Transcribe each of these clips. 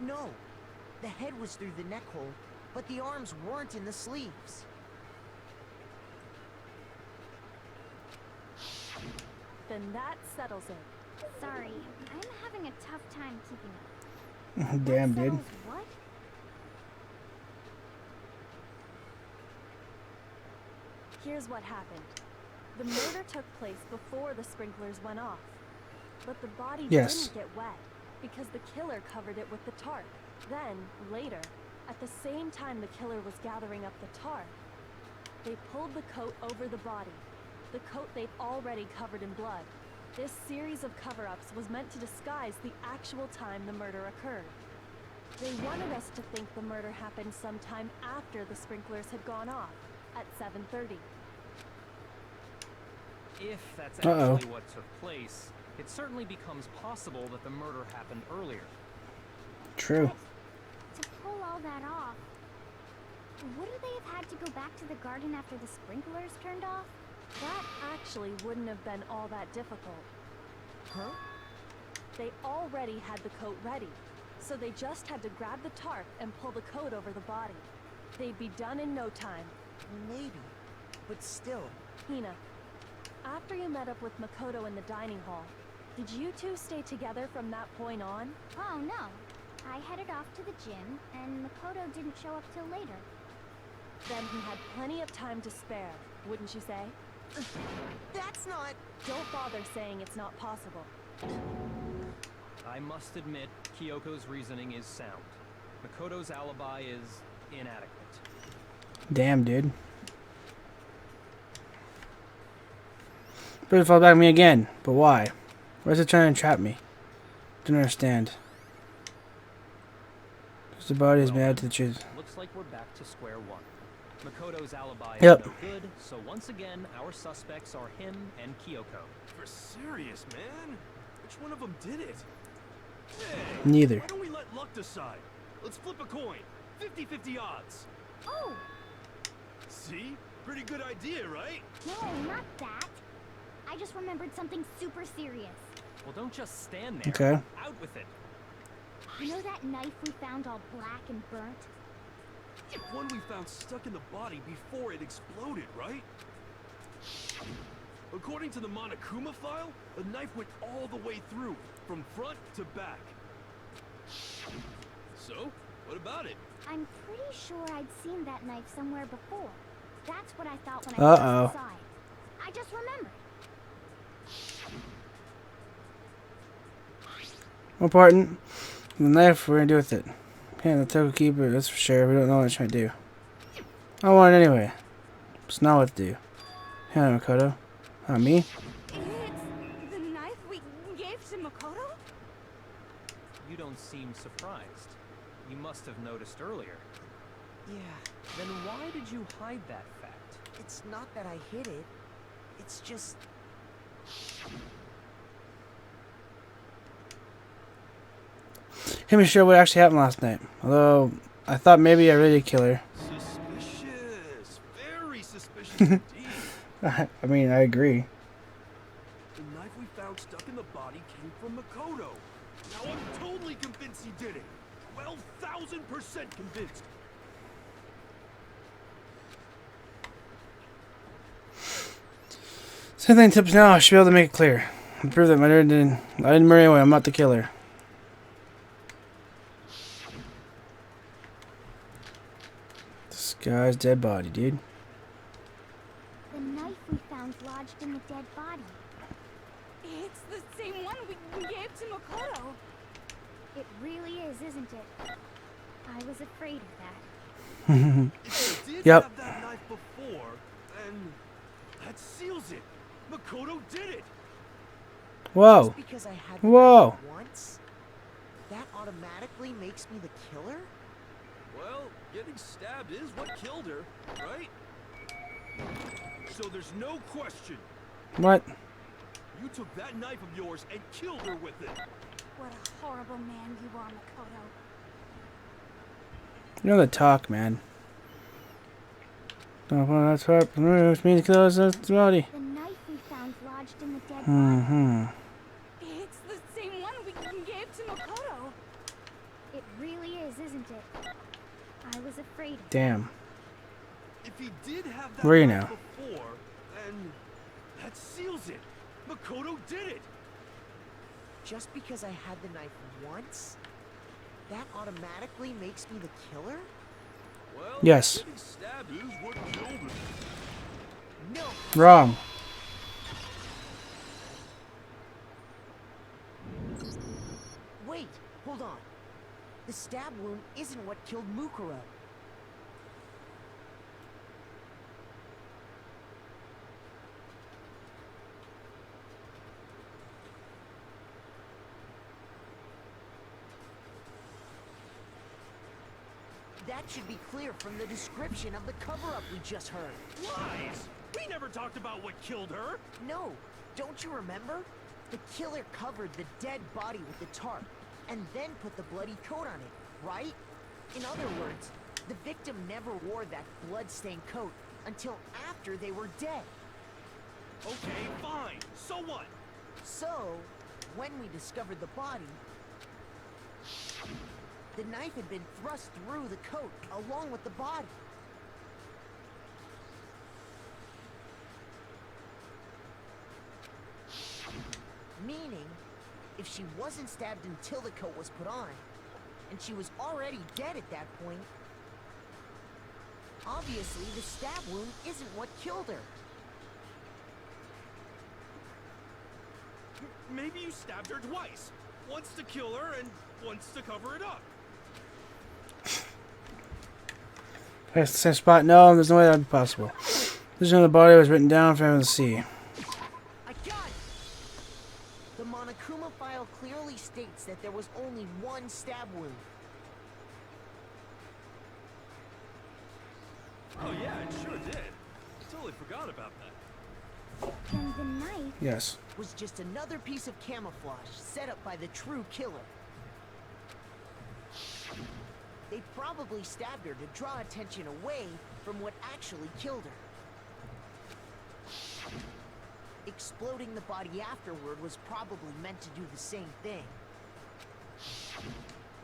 No. The head was through the neck hole, but the arms weren't in the sleeves. Then that settles it. Sorry, I'm having a tough time keeping up. Damn, That dude. settles what? Here's what happened. The murder took place before the sprinklers went off. But the body Yes. didn't get wet because the killer covered it with the tarp. Then, later, at the same time the killer was gathering up the tarp, they pulled the coat over the body, the coat they'd already covered in blood. This series of cover-ups was meant to disguise the actual time the murder occurred. They wanted us to think the murder happened sometime after the sprinklers had gone off, at 7:30. If that's actually what took place, it certainly becomes possible that the murder happened earlier. True. But to pull all that off, wouldn't they have had to go back to the garden after the sprinklers turned off? That actually wouldn't have been all that difficult. Huh? They already had the coat ready, so they just had to grab the tarp and pull the coat over the body. They'd be done in no time. Maybe. But still. Hina, after you met up with Makoto in the dining hall, did you two stay together from that point on? Oh no. I headed off to the gym, and Makoto didn't show up till later. Then he had plenty of time to spare, wouldn't you say? That's not... Don't bother saying it's not possible. I must admit, Kyoko's reasoning is sound. Makoto's alibi is inadequate. Damn, dude. But it fell back on me again. But why? Why is it trying to trap me? Don't understand. Because the body has been added to the truth. Looks like we're back to square one. Makoto's alibi is Yep. no good, so once again, our suspects are him and Kyoko. For serious, man? Which one of them did it? Hey, Neither. why don't we let luck decide? Let's flip a coin. 50-50 odds. Oh! See? Pretty good idea, right? No, not that. I just remembered something super serious. Well, don't just stand there. Okay. Out with it. You know that knife we found all black and burnt? One we found stuck in the body before it exploded, right? According to the Monokuma file, the knife went all the way through, from front to back. So, what about it? I'm pretty sure I'd seen that knife somewhere before. That's what I thought when I Uh-oh. first saw it. I just remembered. Important. The knife, we're gonna do with it. Yeah, the Toko Keeper, that's for sure. We don't know what it's trying to do. I want it anyway. It's not what to do. Yeah, Makoto. Not me. It's the knife we gave to Makoto? You don't seem surprised. You must have noticed earlier. Yeah. Then why did you hide that fact? It's not that I hid it. It's just... Can't be sure what actually happened last night. Although, I thought maybe I really killed her. Suspicious. Very suspicious indeed. I mean, I agree. The knife we found stuck in the body came from Makoto. Now I'm totally convinced he did it. 12,000% convinced. Same thing tips now, I should be able to make it clear. And prove that I didn't murder anyone, I'm not the killer. This guy's dead body, dude. The knife we found lodged in the dead body. It's the same one we gave to Makoto. It really is, isn't it? I was afraid of that. If they did Yep. have that knife before, then that seals it. Makoto did it. Just Whoa. because I had Whoa. it once, that automatically makes me the killer? Well, getting stabbed is what killed her, right? So there's no question. What? You took that knife of yours and killed her with it. What a horrible man you are, Makoto. You know the talk, man. Oh, well, that's what moves me to kill his body. The knife we found lodged in the dead body. Mm-hmm. It's the same one we gave to Makoto. It really is, isn't it? I was afraid. Damn. If he did have that Where are you knife now? before, then that seals it. Makoto did it. Just because I had the knife once, that automatically makes me the killer? Well, Yes. getting stabbed is what killed him. No. Wrong. Wait, hold on. The stab wound isn't what killed Mukuro. That should be clear from the description of the cover-up we just heard. Lies! We never talked about what killed her. No, don't you remember? The killer covered the dead body with the tarp, and then put the bloody coat on it, right? In other words, the victim never wore that blood-stained coat until after they were dead. Okay, fine. So what? So, when we discovered the body, the knife had been thrust through the coat along with the body. Meaning, if she wasn't stabbed until the coat was put on, and she was already dead at that point, obviously the stab wound isn't what killed her. Maybe you stabbed her twice. Once to kill her and once to cover it up. That's the same spot? No, there's no way that would be possible. This is when the body was written down for him to see. I got it! The Monokuma file clearly states that there was only one stab wound. Oh yeah, it sure did. Totally forgot about that. Then the knife. Yes. Was just another piece of camouflage set up by the true killer. They probably stabbed her to draw attention away from what actually killed her. Exploding the body afterward was probably meant to do the same thing.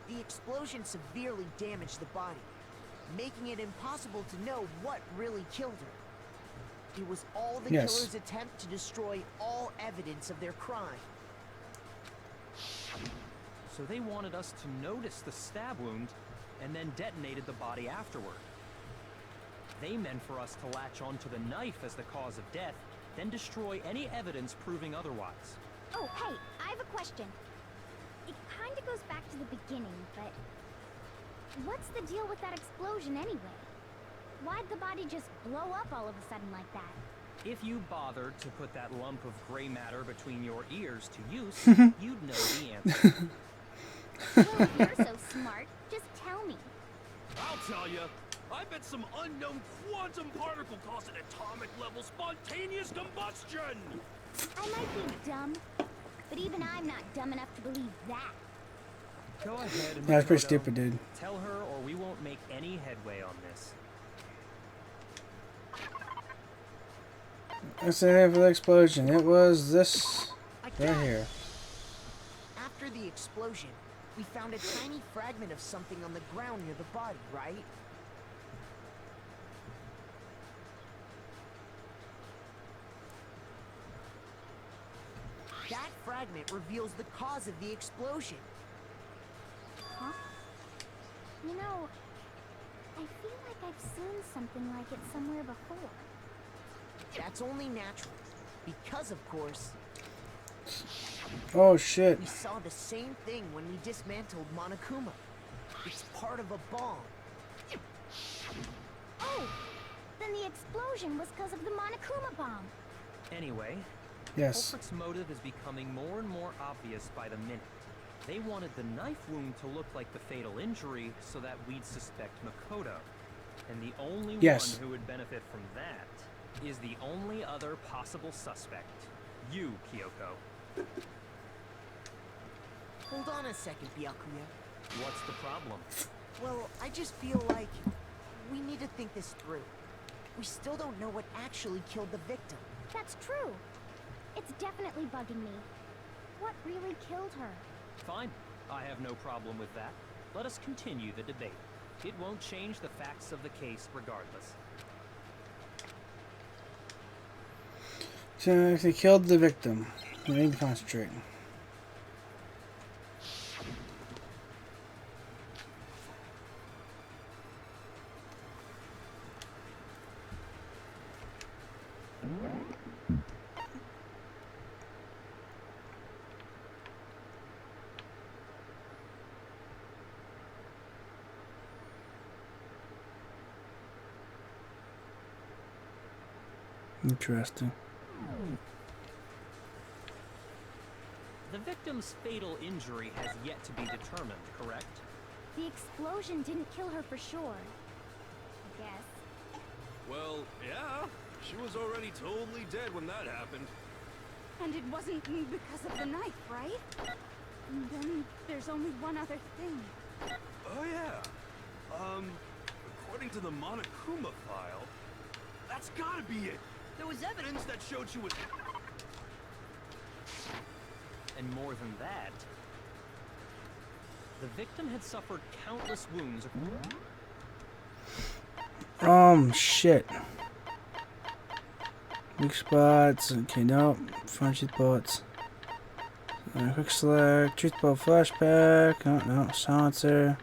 The explosion severely damaged the body, making it impossible to know what really killed her. It was all the Yes. killer's attempt to destroy all evidence of their crime. So they wanted us to notice the stab wound and then detonated the body afterward. They meant for us to latch onto the knife as the cause of death, then destroy any evidence proving otherwise. Oh, hey, I have a question. It kind of goes back to the beginning, but what's the deal with that explosion anyway? Why'd the body just blow up all of a sudden like that? If you bothered to put that lump of gray matter between your ears to use, you'd know the answer. Well, if you're so smart, just tell me. I'll tell you. I bet some unknown quantum particle caused an atomic level spontaneous combustion. I might be dumb, but even I'm not dumb enough to believe that. Go ahead, Yeah, that's pretty Makoto. stupid, dude. Tell her or we won't make any headway on this. That's the name of the explosion. It was this I right got it. here. After the explosion, we found a tiny fragment of something on the ground near the body, right? That fragment reveals the cause of the explosion. Huh? You know, I feel like I've seen something like it somewhere before. That's only natural, because of course, Oh shit. we saw the same thing when we dismantled Monokuma. It's part of a bomb. Oh, then the explosion was because of the Monokuma bomb. Anyway, Yes. culprit's motive is becoming more and more obvious by the minute. They wanted the knife wound to look like the fatal injury so that we'd suspect Makoto. And the only Yes. one who would benefit from that is the only other possible suspect. You, Kyoko. Hold on a second, Byakuya. What's the problem? Well, I just feel like we need to think this through. We still don't know what actually killed the victim. That's true. It's definitely bugging me. What really killed her? Fine. I have no problem with that. let us continue the debate. It won't change the facts of the case regardless. So they killed the victim. I need to concentrate. Interesting. The victim's fatal injury has yet to be determined, correct? The explosion didn't kill her for sure. I guess. Well, yeah. She was already totally dead when that happened. And it wasn't because of the knife, right? And then there's only one other thing. Oh yeah. According to the Monokuma file, that's gotta be it. There was evidence that showed she was... And more than that, the victim had suffered countless wounds. Shit. Weak spots. Okay, nope. Front sheath bullets. Quick select. Truth bow flashback. Oh, no. Silencer.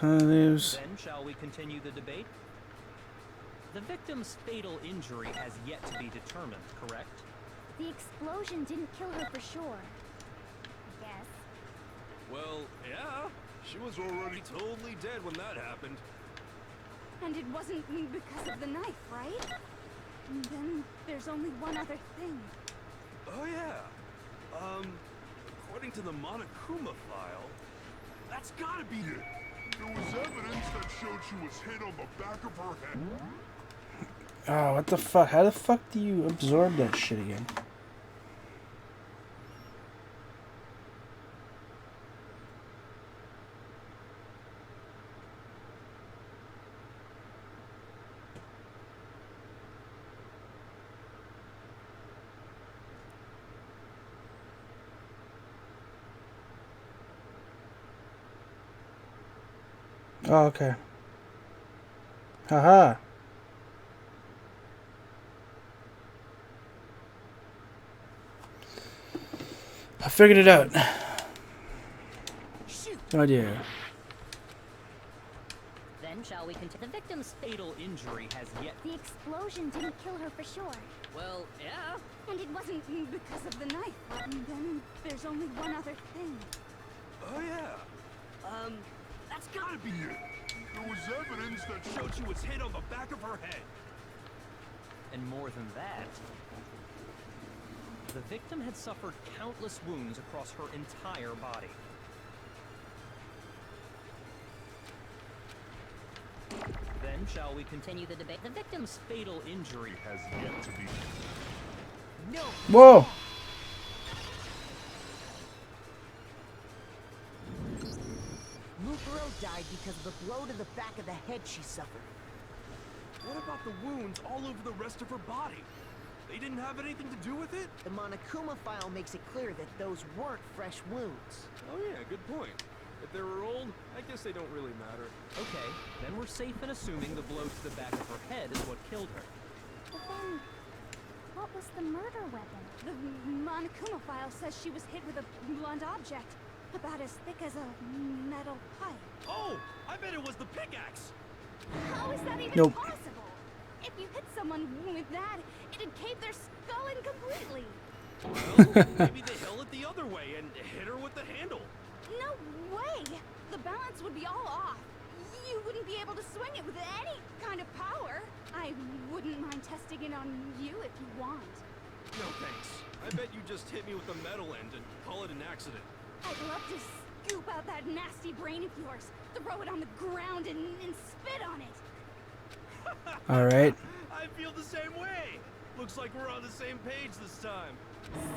Leaves. Then shall we continue the debate? The victim's fatal injury has yet to be determined, correct? The explosion didn't kill her for sure. I guess. Well, yeah. She was already totally dead when that happened. And it wasn't because of the knife, right? And then there's only one other thing. Oh yeah. According to the Monokuma file, that's gotta be it. There was evidence that showed she was hit on the back of her head. Oh, what the fuck? How the fuck do you absorb that shit again? Oh, okay. Haha. I figured it out. No idea. Then shall we continue? The victim's Fatal injury has yet... The explosion didn't kill her for sure. well, yeah. And it wasn't because of the knife. And then there's only one other thing. Oh yeah. That's gotta be it. There was evidence that Showed she was hit on the back of her head. And more than that, the victim had suffered countless wounds across her entire body. Then shall we continue the debate? The victim's fatal injury has yet to be... No! Whoa! Mukuro died because of the blow to the back of the head she suffered. What about the wounds all over the rest of her body? They didn't have anything to do with it? The Monokuma file makes it clear that those weren't fresh wounds. Oh yeah, good point. If they were old, I guess they don't really matter. Okay, then we're safe in assuming the blow to the back of her head is what killed her. But then, what was the murder weapon? The Monokuma file says she was hit with a blunt object, about as thick as a metal pipe. Oh, I bet it was the pickaxe. How is that even Nope. possible? If you hit someone with that, it'd cave their skull in completely. Well, maybe they held it the other way and hit her with the handle. No way! The balance would be all off. You wouldn't be able to swing it with any kind of power. I wouldn't mind testing it on you if you want. No thanks. I bet you just hit me with the metal end and call it an accident. I'd love to scoop out that nasty brain of yours, throw it on the ground and spit on it. Alright. I feel the same way. Looks like we're on the same page this time.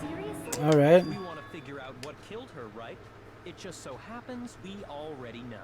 Seriously? Alright. We want to figure out what killed her, right? It just so happens we already know.